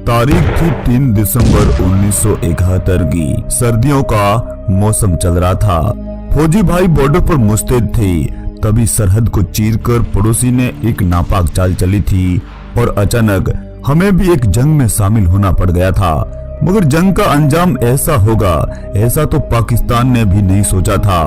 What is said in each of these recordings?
तारीख थी 3 दिसंबर 1971 की। सर्दियों का मौसम चल रहा था। फौजी भाई बॉर्डर पर मुस्तैद थे। तभी सरहद को चीरकर पड़ोसी ने एक नापाक चाल चली थी और अचानक हमें भी एक जंग में शामिल होना पड़ गया था। मगर जंग का अंजाम ऐसा होगा, ऐसा तो पाकिस्तान ने भी नहीं सोचा था।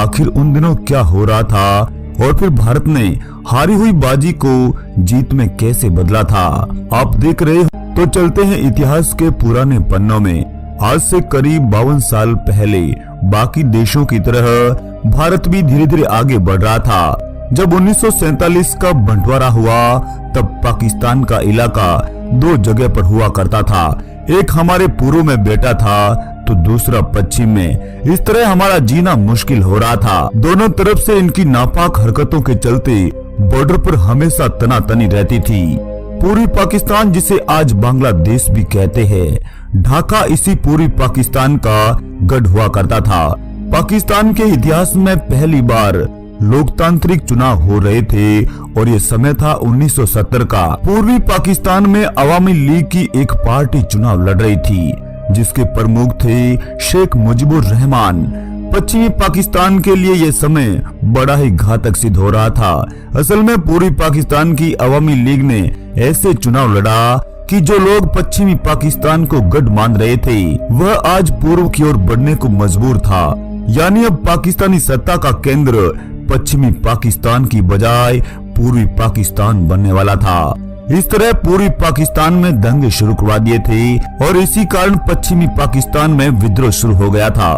आखिर उन दिनों क्या हो रहा था और फिर भारत ने हारी हुई बाजी को जीत में कैसे बदला था, आप देख रहे हो। तो चलते हैं इतिहास के पुराने पन्नों में। आज से करीब 52 साल पहले बाकी देशों की तरह भारत भी धीरे धीरे आगे बढ़ रहा था। जब 1947 का बंटवारा हुआ तब पाकिस्तान का इलाका 2 जगह पर हुआ करता था। एक हमारे पूर्व में बैठा था तो दूसरा पश्चिम में। इस तरह हमारा जीना मुश्किल हो रहा था। दोनों तरफ से इनकी नापाक हरकतों के चलते बॉर्डर पर हमेशा तनातनी रहती थी। पूर्वी पाकिस्तान, जिसे आज बांग्लादेश भी कहते हैं, ढाका इसी पूर्वी पाकिस्तान का गढ़ हुआ करता था। पाकिस्तान के इतिहास में पहली बार लोकतांत्रिक चुनाव हो रहे थे और ये समय था 1970 का। पूर्वी पाकिस्तान में अवामी लीग की एक पार्टी चुनाव लड़ रही थी जिसके प्रमुख थे शेख मुजीबुर रहमान। पश्चिमी पाकिस्तान के लिए यह समय बड़ा ही घातक सिद्ध हो रहा था। असल में पूर्वी पाकिस्तान की अवामी लीग ने ऐसे चुनाव लड़ा कि जो लोग पश्चिमी पाकिस्तान को गढ़ मान रहे थे वह आज पूर्व की ओर बढ़ने को मजबूर था। यानी अब पाकिस्तानी सत्ता का केंद्र पश्चिमी पाकिस्तान की बजाय पूर्वी पाकिस्तान बनने वाला था। इस तरह पूर्वी पाकिस्तान में दंगे शुरू करवा दिए थे और इसी कारण पश्चिमी पाकिस्तान में विद्रोह शुरू हो गया था।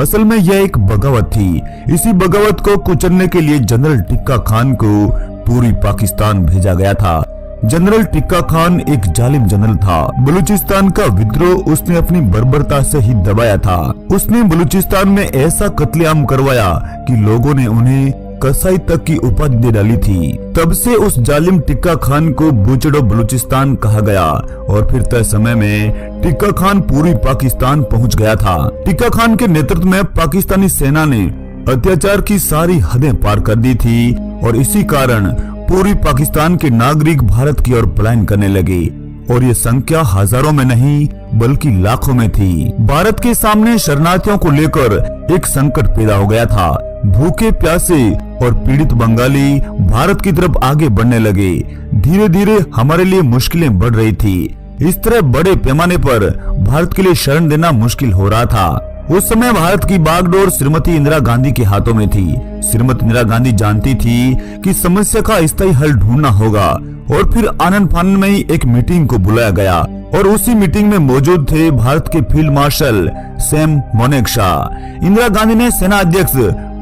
असल में यह एक बगावत थी। इसी बगावत को कुचलने के लिए जनरल टिक्का खान को पूर्वी पाकिस्तान भेजा गया था। जनरल टिक्का खान एक जालिम जनरल था। बलूचिस्तान का विद्रोह उसने अपनी बर्बरता से ही दबाया था। उसने बलूचिस्तान में ऐसा कत्लेआम करवाया कि लोगों ने उन्हें कसाई तक की उपाधि दे डाली थी। तब से उस जालिम टिक्का खान को बूचड़ो बलूचिस्तान कहा गया और फिर तय समय में टिक्का खान पूर्वी पाकिस्तान पहुंच गया था। टिक्का खान के नेतृत्व में पाकिस्तानी सेना ने अत्याचार की सारी हदें पार कर दी थी और इसी कारण पूर्वी पाकिस्तान के नागरिक भारत की ओर पलायन करने लगे और ये संख्या हजारों में नहीं बल्कि लाखों में थी। भारत के सामने शरणार्थियों को लेकर एक संकट पैदा हो गया था। भूखे प्यासे और पीड़ित बंगाली भारत की तरफ आगे बढ़ने लगे। धीरे धीरे हमारे लिए मुश्किलें बढ़ रही थी। इस तरह बड़े पैमाने पर भारत के लिए शरण देना मुश्किल हो रहा था। उस समय भारत की बागडोर श्रीमती इंदिरा गांधी के हाथों में थी। श्रीमती इंदिरा गांधी जानती थी कि समस्या का स्थायी हल ढूंढना होगा और फिर आनंद फानंद में ही एक मीटिंग को बुलाया गया और उसी मीटिंग में मौजूद थे भारत के field marshal Sam Manekshaw. Indira Gandhi ने सेना अध्यक्ष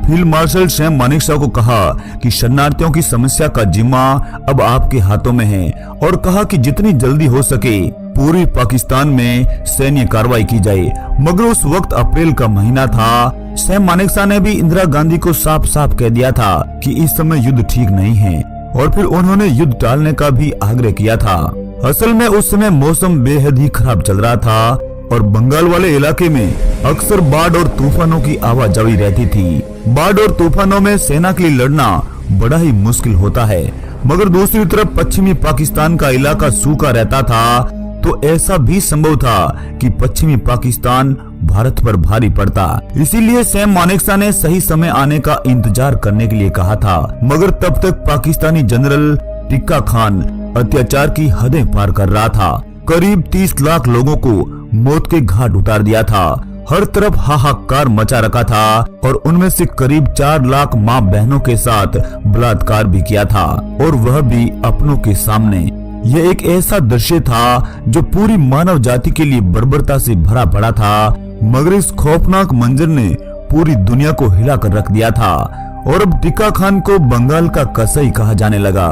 फील्ड मार्शल सैम मानेकशॉ को कहा कि शरणार्थियों की समस्या का जिम्मा अब आपके हाथों में है और कहा कि जितनी जल्दी हो सके पूर्वी पाकिस्तान में सैन्य कार्रवाई की जाए। मगर उस वक्त अप्रैल का महीना था। सैम मानेकशॉ ने भी इंदिरा गांधी को साफ साफ कह दिया था कि इस समय युद्ध ठीक नहीं है और फिर उन्होंने युद्ध टालने का भी आग्रह किया था। असल में उस समय मौसम बेहद ही खराब चल रहा था और बंगाल वाले इलाके में अक्सर बाढ़ और तूफानों की आवाजाही रहती थी। बाढ़ और तूफानों में सेना के लिए लड़ना बड़ा ही मुश्किल होता है। मगर दूसरी तरफ पश्चिमी पाकिस्तान का इलाका सूखा रहता था तो ऐसा भी संभव था कि पश्चिमी पाकिस्तान भारत पर भारी पड़ता। इसीलिए सैम मानेकशॉ ने सही समय आने का इंतजार करने के लिए कहा था। मगर तब तक पाकिस्तानी जनरल टिक्का खान अत्याचार की हदें पार कर रहा था। करीब 30 लाख लोगों को मौत के घाट उतार दिया था। हर तरफ हाहाकार मचा रखा था और उनमें से करीब 4 लाख माँ बहनों के साथ बलात्कार भी किया था और वह भी अपनों के सामने। यह एक ऐसा दृश्य था जो पूरी मानव जाति के लिए बर्बरता से भरा पड़ा था। मगर इस खौफनाक मंजर ने पूरी दुनिया को हिला कर रख दिया था और अब टिक्का खान को बंगाल का कसाई कहा जाने लगा।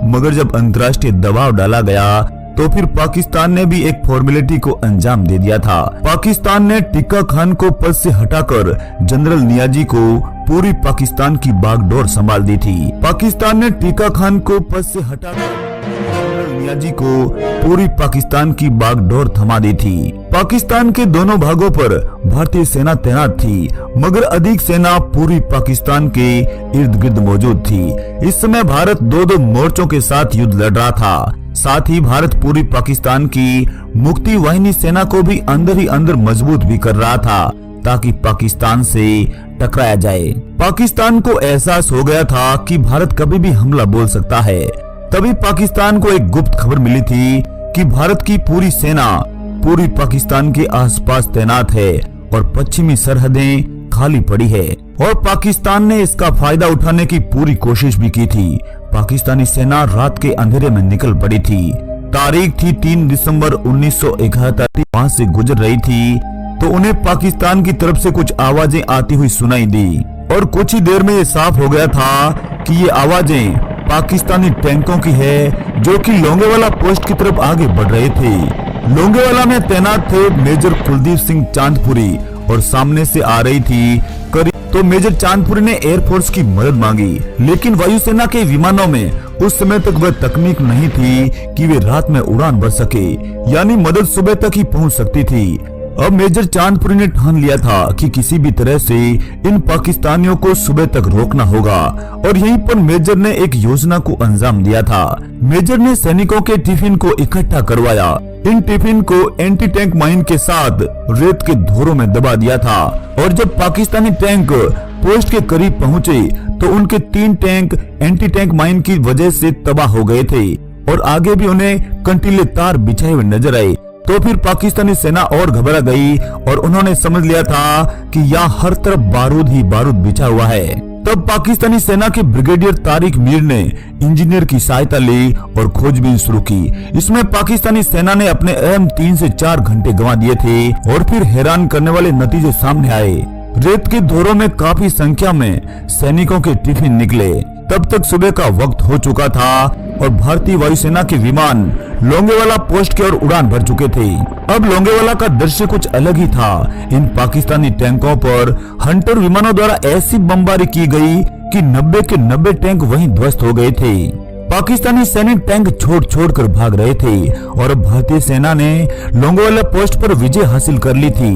मगर जब अंतर्राष्ट्रीय दबाव डाला गया तो फिर पाकिस्तान ने भी एक फॉर्मेलिटी को अंजाम दे दिया था। पाकिस्तान ने टिक्का खान को पद से हटाकर जनरल नियाजी को पूरी पाकिस्तान की बागडोर संभाल दी थी। पाकिस्तान ने टिक्का खान को पद से हटाकर जनरल नियाजी को पूरी पाकिस्तान की बागडोर थमा दी थी। पाकिस्तान के दोनों भागों पर भारतीय सेना तैनात थी, मगर अधिक सेना पूर्वी पाकिस्तान के इर्द गिर्द मौजूद थी। इस समय भारत 2-2 मोर्चों के साथ युद्ध लड़ रहा था। साथ ही भारत पूरी पाकिस्तान की मुक्ति वाहिनी सेना को भी अंदर ही अंदर मजबूत भी कर रहा था ताकि पाकिस्तान से टकराया जाए। पाकिस्तान को एहसास हो गया था कि भारत कभी भी हमला बोल सकता है। तभी पाकिस्तान को एक गुप्त खबर मिली थी कि भारत की पूरी सेना पूरी पाकिस्तान के आसपास तैनात है और पश्चिमी सरहदें खाली पड़ी है और पाकिस्तान ने इसका फायदा उठाने की पूरी कोशिश भी की थी। पाकिस्तानी सेना रात के अंधेरे में निकल पड़ी थी। तारीख थी 3 दिसंबर 1971। वहां से गुजर रही थी तो उन्हें पाकिस्तान की तरफ से कुछ आवाजें आती हुई सुनाई दी और कुछ ही देर में ये साफ हो गया था कि ये आवाजें पाकिस्तानी टैंकों की है जो कि लोंगेवाला पोस्ट की तरफ आगे बढ़ रहे थे। लोंगेवाला में तैनात थे मेजर कुलदीप सिंह चांदपुरी और सामने से आ रही थी तो मेजर चांदपुरी ने एयरफोर्स की मदद मांगी, लेकिन वायुसेना के विमानों में उस समय तक वह तकनीक नहीं थी कि वे रात में उड़ान भर सके, यानी मदद सुबह तक ही पहुंच सकती थी। अब मेजर चांदपुरी ने ठान लिया था कि किसी भी तरह से इन पाकिस्तानियों को सुबह तक रोकना होगा और यहीं पर मेजर ने एक योजना को अंजाम दिया था। मेजर ने सैनिकों के टिफिन को इकट्ठा करवाया। इन टिफिन को एंटी टैंक माइन के साथ रेत के धोरों में दबा दिया था और जब पाकिस्तानी टैंक पोस्ट के करीब पहुंचे तो उनके 3 टैंक एंटी टैंक माइन की वजह से तबाह हो गए थे और आगे भी उन्हें कंटीले तार बिछाए हुए नजर आए। तो फिर पाकिस्तानी सेना और घबरा गई और उन्होंने समझ लिया था कि यहाँ हर तरफ बारूद ही बारूद बिछा हुआ है। तब पाकिस्तानी सेना के ब्रिगेडियर तारिक मीर ने इंजीनियर की सहायता ली और खोजबीन शुरू की। इसमें पाकिस्तानी सेना ने अपने अहम 3 से 4 घंटे गंवा दिए थे और फिर हैरान करने वाले नतीजे सामने आए। रेत के धोरों में काफी संख्या में सैनिकों के टिफिन निकले। तब तक सुबह का वक्त हो चुका था और भारतीय वायुसेना के विमान लोंगेवाला पोस्ट की ओर उड़ान भर चुके थे। अब लोंगेवाला का दृश्य कुछ अलग ही था। इन पाकिस्तानी टैंकों पर हंटर विमानों द्वारा ऐसी बमबारी की गई कि 90 के 90 टैंक वहीं ध्वस्त हो गए थे। पाकिस्तानी सैनिक टैंक छोड़ कर भाग रहे थे और अब भारतीय सेना ने लोंगेवाला पोस्ट पर विजय हासिल कर ली थी।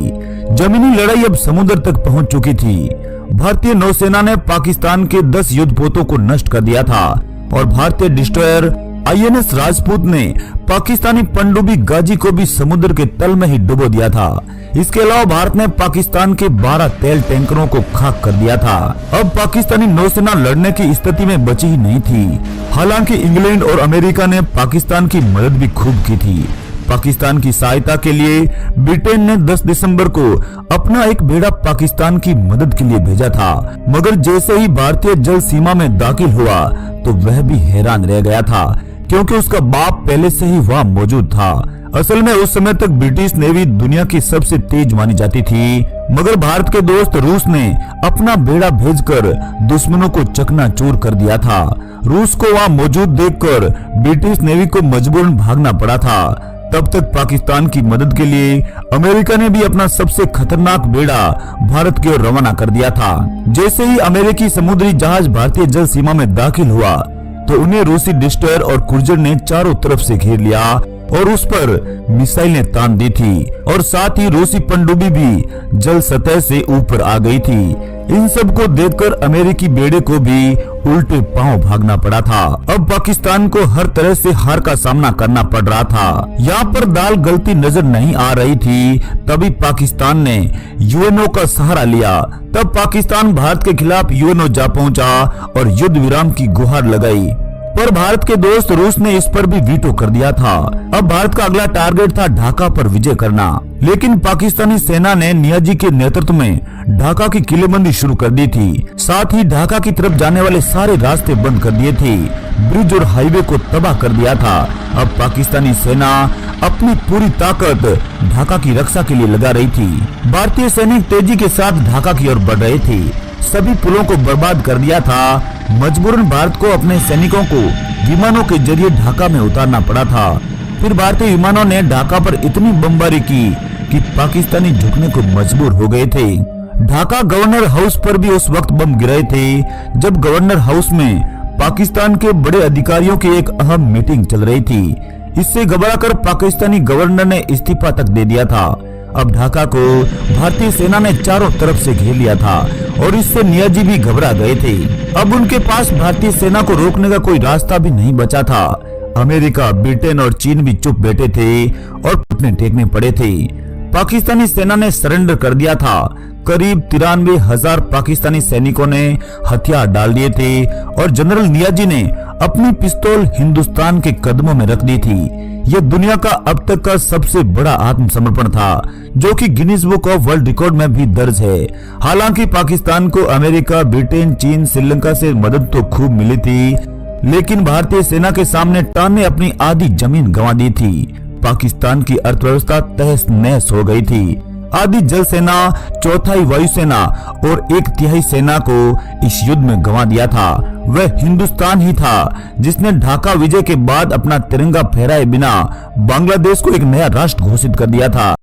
जमीनी लड़ाई अब समुद्र तक पहुंच चुकी थी। भारतीय नौसेना ने पाकिस्तान के 10 युद्धपोतों को नष्ट कर दिया था और भारतीय डिस्ट्रॉयर आईएनएस राजपूत ने पाकिस्तानी पनडुब्बी गाजी को भी समुद्र के तल में ही डुबो दिया था। इसके अलावा भारत ने पाकिस्तान के 12 तेल टैंकरों को खाक कर दिया था। अब पाकिस्तानी नौसेना लड़ने की स्थिति में बची ही नहीं थी। हालांकि इंग्लैंड और अमेरिका ने पाकिस्तान की मदद भी खूब की थी। पाकिस्तान की सहायता के लिए ब्रिटेन ने 10 दिसंबर को अपना एक बेड़ा पाकिस्तान की मदद के लिए भेजा था, मगर जैसे ही भारतीय जल सीमा में दाखिल हुआ तो वह भी हैरान रह गया था क्योंकि उसका बाप पहले से ही वहां मौजूद था। असल में उस समय तक ब्रिटिश नेवी दुनिया की सबसे तेज मानी जाती थी, मगर भारत के दोस्त रूस ने अपना बेड़ा भेजकर दुश्मनों को चकनाचूर कर दिया था। रूस को वहां मौजूद देखकर ब्रिटिश नेवी को मजबूरन भागना पड़ा था। तब तक पाकिस्तान की मदद के लिए अमेरिका ने भी अपना सबसे खतरनाक बेड़ा भारत की ओर रवाना कर दिया था। जैसे ही अमेरिकी समुद्री जहाज भारतीय जल सीमा में दाखिल हुआ तो उन्हें रूसी डिस्ट्रॉयर और क्रूजर ने चारों तरफ से घेर लिया और उस पर मिसाइलें तान दी थी और साथ ही रूसी पनडुब्बी भी जल सतह से ऊपर आ गई थी। इन सब को देखकर अमेरिकी बेड़े को भी उल्टे पांव भागना पड़ा था। अब पाकिस्तान को हर तरह से हार का सामना करना पड़ रहा था। यहाँ पर दाल गलती नजर नहीं आ रही थी। तभी पाकिस्तान ने यूएनओ का सहारा लिया। तब पाकिस्तान भारत के खिलाफ यूएनओ जा पहुंचा और युद्ध विराम की गुहार लगाई, पर भारत के दोस्त रूस ने इस पर भी वीटो कर दिया था। अब भारत का अगला टारगेट था ढाका पर विजय करना, लेकिन पाकिस्तानी सेना ने नियाजी के नेतृत्व में ढाका की किलेबंदी शुरू कर दी थी। साथ ही ढाका की तरफ जाने वाले सारे रास्ते बंद कर दिए थे, ब्रिज और हाईवे को तबाह कर दिया था। अब पाकिस्तानी सेना अपनी पूरी ताकत ढाका की रक्षा के लिए लगा रही थी। भारतीय सैनिक तेजी के साथ ढाका की ओर बढ़ रहे थे। सभी पुलों को बर्बाद कर दिया था। मजबूरन भारत को अपने सैनिकों को विमानों के जरिए ढाका में उतारना पड़ा था। फिर भारतीय विमानों ने ढाका पर इतनी बमबारी की कि पाकिस्तानी झुकने को मजबूर हो गए थे। ढाका गवर्नर हाउस पर भी उस वक्त बम गिरे थे जब गवर्नर हाउस में पाकिस्तान के बड़े अधिकारियों की एक अहम मीटिंग चल रही थी। इससे घबराकर पाकिस्तानी गवर्नर ने इस्तीफा तक दे दिया था। अब ढाका को भारतीय सेना ने चारों तरफ से घेर लिया था और इससे नियाजी भी घबरा गए थे। अब उनके पास भारतीय सेना को रोकने का कोई रास्ता भी नहीं बचा था। अमेरिका, ब्रिटेन और चीन भी चुप बैठे थे और घुटने टेकने पड़े थे। पाकिस्तानी सेना ने सरेंडर कर दिया था। करीब 93,000 पाकिस्तानी सैनिकों ने हथियार डाल दिए थे और जनरल नियाजी ने अपनी पिस्तौल हिंदुस्तान के कदमों में रख दी थी। यह दुनिया का अब तक का सबसे बड़ा आत्मसमर्पण था, जो कि Guinness book of world record में भी दर्ज है। हालांकि पाकिस्तान को अमेरिका, ब्रिटेन, चीन, श्रीलंका से मदद तो खूब मिली थी, लेकिन भारतीय सेना के सामने टान ने अपनी आधी जमीन गंवा दी थी। पाकिस्तान की अर्थव्यवस्था तहस नहस हो गई थी। आधी जल सेना, चौथाई वायुसेना और 1/3 सेना को इस युद्ध में गंवा दिया था। वह हिंदुस्तान ही था जिसने ढाका विजय के बाद अपना तिरंगा फहराए बिना बांग्लादेश को एक नया राष्ट्र घोषित कर दिया था।